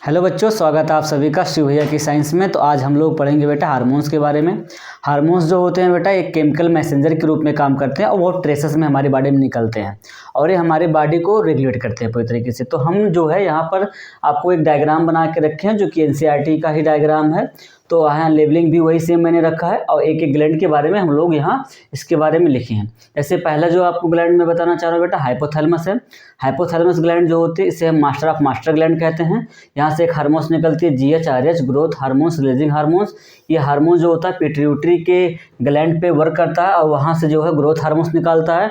Hello बच्चों, स्वागत है आप सभी का शिव भैया की साइंस में। तो आज हम लोग पढ़ेंगे बेटा हार्मोन्स के बारे में। हार्मोन्स जो होते हैं बेटा एक केमिकल मैसेंजर के रूप में काम करते हैं और वो ट्रेसेस में हमारी बॉडी में निकलते हैं और ये हमारी बॉडी को रेगुलेट करते हैं पूरी तरीके से। तो हम जो है यहाँ पर आपको एक डायग्राम बना के रखे हैं जो कि एनसीईआरटी का ही डायग्राम है। तो यहाँ लेवलिंग भी वही सेम मैंने रखा है और एक एक ग्लैंड के बारे में हम लोग यहाँ इसके बारे में लिखे हैं। जैसे पहला जो आपको ग्लैंड में बताना चाह रहा हूँ बेटा हाइपोथैलेमस है। हाइपोथैलेमस ग्लैंड जो होती है इसे हम मास्टर ऑफ मास्टर ग्लैंड कहते हैं। यहाँ से एक हार्मोन्स निकलती है जीएचआरएच, ग्रोथ हार्मोन्स, रिलीजिंग हार्मोन्स। ये हार्मोन जो होता है पिट्यूटरी के ग्लैंड पे वर्क करता है और वहाँ से जो है ग्रोथ हार्मोन्स निकालता है।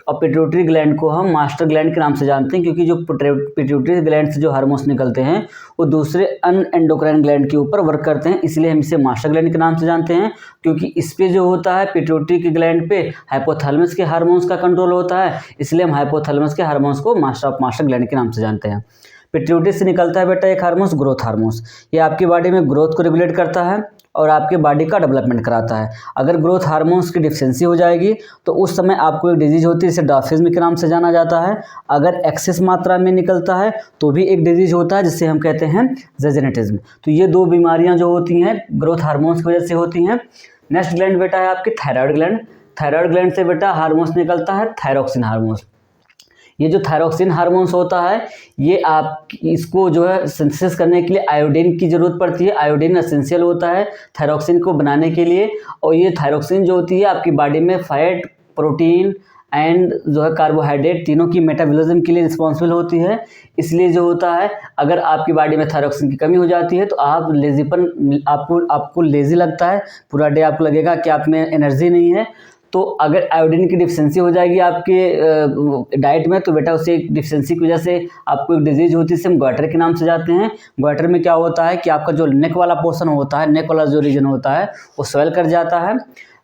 और पिट्यूटरी ग्लैंड को हम मास्टर ग्लैंड के नाम से जानते हैं क्योंकि जो पिट्यूटरी ग्लैंड से जो हार्मोन्स निकलते हैं वो दूसरे अनएंडोक्राइन ग्लैंड के ऊपर वर्क करते हैं, इसलिए हम इसे मास्टर ग्लैंड के नाम से जानते हैं। क्योंकि इस पे जो होता है पिट्यूटरी के ग्लैंड पे हाइपोथैलेमस के हार्मोन्स का कंट्रोल होता है, इसलिए हम हाइपोथैलेमस के हार्मोन्स को मास्टर ऑफ मास्टर ग्लैंड के नाम से जानते हैं। पिट्यूटरी से निकलता है बेटा एक हार्मोन्स ग्रोथ हार्मोन्स। ये आपकी बॉडी में ग्रोथ को रेगुलेट करता है और आपके बॉडी का डेवलपमेंट कराता है। अगर ग्रोथ हार्मोन्स की डिफिशियंसी हो जाएगी तो उस समय आपको एक डिजीज होती है, इसे डॉर्फिज्म के नाम से जाना जाता है। अगर एक्सेस मात्रा में निकलता है तो भी एक डिजीज होता है जिसे हम कहते हैं जेजेनेटिज्म। तो ये दो बीमारियां जो होती हैं ग्रोथ हार्मोन्स की वजह से होती हैं। नेक्स्ट ग्लैंड बेटा है आपकी थायराइड ग्लैंड। थायराइड ग्लैंड से बेटा हार्मोन्स निकलता है थायरोक्सिन हार्मोन्स। ये जो थायरोक्सिन हार्मोन्स होता है ये आप इसको जो है सिंथेसिस करने के लिए आयोडीन की ज़रूरत पड़ती है। आयोडीन एसेंशियल होता है थायरोक्सिन को बनाने के लिए। और ये थायरोक्सिन जो होती है आपकी बॉडी में फैट, प्रोटीन एंड जो है कार्बोहाइड्रेट तीनों की मेटाबॉलिज्म के लिए रिस्पॉन्सिबल होती है। इसलिए जो होता है अगर आपकी बॉडी में थायरोक्सिन की कमी हो जाती है तो आप लेजीपन आपको लेजी लगता है, पूरा डे आपको लगेगा कि आप में एनर्जी नहीं है। तो अगर आयोडीन की डिफिशियंसी हो जाएगी आपके डाइट में तो बेटा उससे डिफिशियंसी की वजह से आपको एक डिजीज होती है जिसे हम ग्वाटर के नाम से जानते हैं। ग्वाटर में क्या होता है कि आपका जो नेक वाला पोर्शन होता है, नेक वाला जो रीजन होता है वो स्वेल कर जाता है।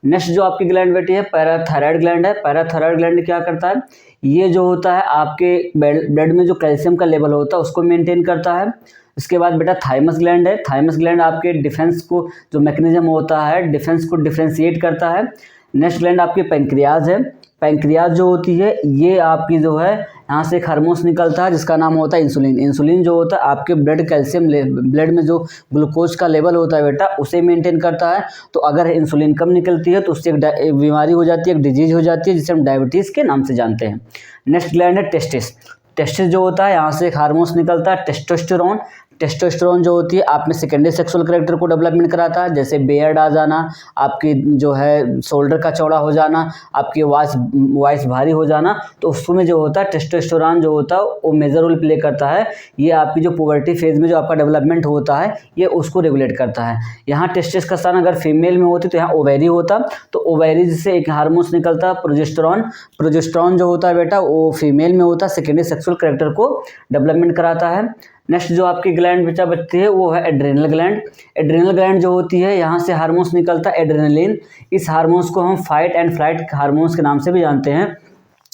नेक्स्ट जो आपकी ग्लैंड बेटी है पैराथायराइड ग्लैंड है। पैराथायराइड ग्लैंड क्या करता है, ये जो होता है आपके ब्लड में जो कैल्शियम का लेवल होता है उसको मेनटेन करता है। इसके बाद बेटा थाइमस ग्लैंड है। थाइमस ग्लैंड आपके डिफेंस को जो मैकेनिज्म होता है डिफेंस को डिफ्रेंशिएट करता है। नेक्स्ट ग्लैंड आपकी पैंक्रियाज है। पैंक्रियाज जो होती है ये आपकी जो है यहाँ से एक हार्मोन्स निकलता है जिसका नाम होता है इंसुलिन। इंसुलिन जो होता है आपके ब्लड में जो ग्लूकोज का लेवल होता है बेटा उसे मेंटेन करता है। तो अगर इंसुलिन कम निकलती है तो उससे एक बीमारी हो जाती है, एक डिजीज हो जाती है जिसे हम डायबिटीज़ के नाम से जानते हैं। नेक्स्ट ग्लैंड है टेस्टिस। टेस्टिस जो होता है यहाँ से एक हार्मोन्स निकलता है टेस्टोस्टेरोन। टेस्टोस्टेरोन जो होती है आप में सेकेंडरी सेक्सुअल कैरेक्टर को डेवलपमेंट कराता है, जैसे बेयर्ड आ जाना, आपकी जो है शोल्डर का चौड़ा हो जाना, आपकी वॉइस भारी हो जाना। तो उसमें जो होता है टेस्टोस्टेरोन जो होता है वो मेजर रोल प्ले करता है। ये आपकी जो पुबर्टी फेज में जो आपका डेवलपमेंट होता है ये उसको रेगुलेट करता है। यहाँ टेस्टिस का स्थान अगर फीमेल में होती तो यहाँ ओवेरी होता, तो ओवेरी से एक हार्मोन्स निकलता है प्रोजेस्टेरॉन। प्रोजेस्टेरॉन जो होता है बेटा वो फीमेल में होता है, सेकेंडरी सेक्सुअल कैरेक्टर को डेवलपमेंट कराता है। नेक्स्ट जो आपकी ग्लैंड बेटा बचती है वो है एड्रेनल ग्लैंड। एड्रेनल ग्लैंड जो होती है यहाँ से हार्मोन्स निकलता है एड्रेनलिन। इस हार्मोन्स को हम फाइट एंड फ्लाइट हार्मोन्स के नाम से भी जानते हैं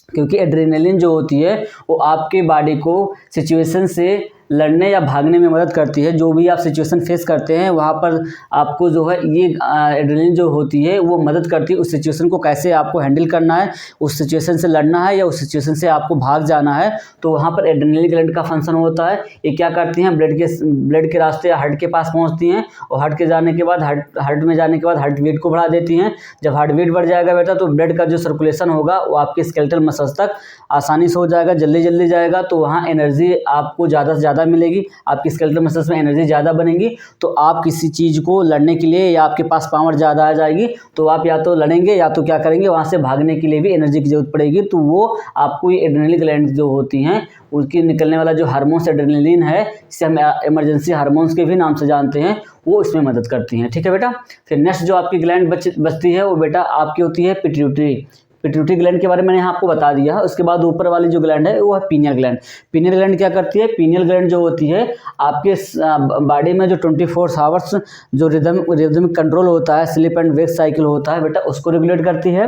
क्योंकि एड्रेनलिन जो होती है वो आपके बॉडी को सिचुएशन से लड़ने या भागने में मदद करती है। जो भी आप सिचुएशन फेस करते हैं वहाँ पर आपको जो है ये एड्रेनलिन जो होती है वो मदद करती है उस सिचुएशन को कैसे आपको हैंडल करना है, उस सिचुएशन से लड़ना है या उस सिचुएशन से आपको भाग जाना है। तो वहाँ पर एड्रेनलिन ग्लैंड का फंक्शन होता है। ये क्या करती हैं, ब्लड के रास्ते हार्ट के पास पहुँचती हैं और हार्ट के जाने के बाद हार्ट में जाने के बाद हार्ट बीट को बढ़ा देती हैं। जब हार्ट बीट बढ़ जाएगा बेटा तो ब्लड का जो सर्कुलेशन होगा वो आपके स्केलेटल मसल्स तक आसानी से हो जाएगा, जल्दी जाएगा। तो वहाँ एनर्जी आपको ज़्यादा से ज़्यादा मिलेगी, आपकी स्केलेटल मसल्स में एनर्जी ज़्यादा बनेगी। तो आप किसी चीज़ को लड़ने के लिए या आपके पास पावर ज़्यादा आ जाएगी तो आप या तो लड़ेंगे या तो क्या करेंगे वहाँ से भागने के लिए भी एनर्जी की जरूरत पड़ेगी। तो वो आपको ये एड्रेनल ग्लैंड जो होती हैं उनकी निकलने वाला जो हार्मोन्स एड्रेनलिन है जिसे हम इमरजेंसी हार्मोन्स के भी नाम से जानते हैं वो इसमें मदद करती हैं। ठीक है बेटा। फिर नेक्स्ट जो आपकी ग्लैंड बचती है वो बेटा आपकी होती है पिट्यूटरी। पिट्यूटरी ग्लैंड के बारे में मैंने यहाँ आपको बता दिया है। उसके बाद ऊपर वाली जो ग्लैंड है वो है पीनियल ग्लैंड। पीनियल ग्लैंड क्या करती है, पीनियल ग्लैंड जो होती है आपके बॉडी में जो 24 आवर्स जो रिदमिक कंट्रोल होता है, स्लीप एंड वेक साइकिल होता है बेटा उसको रेगुलेट करती है।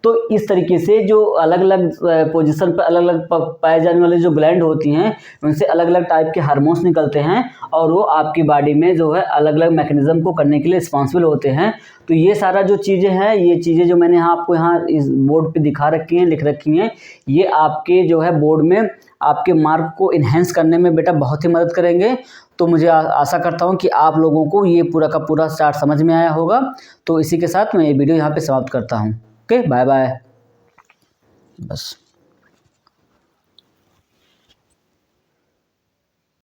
तो इस तरीके से जो अलग अलग पोजीशन पर अलग अलग पाए जाने वाले जो ग्लैंड होती हैं उनसे अलग अलग टाइप के हार्मोन्स निकलते हैं और वो आपकी बॉडी में जो है अलग अलग मैकेनिज्म को करने के लिए रिस्पॉन्सिबल होते हैं। तो ये सारा जो चीज़ें हैं, ये चीज़ें जो मैंने आपको यहाँ इस बोर्ड पे दिखा रखी हैं, लिख रखी हैं, ये आपके जो है बोर्ड में आपके मार्क को इन्हेंस करने में बेटा बहुत ही मदद करेंगे। तो मुझे आशा करता हूँ कि आप लोगों को ये पूरा का पूरा चार्ट समझ में आया होगा। तो इसी के साथ मैं ये वीडियो यहाँ पे समाप्त करता हूँ। Okay, bye bye. बस।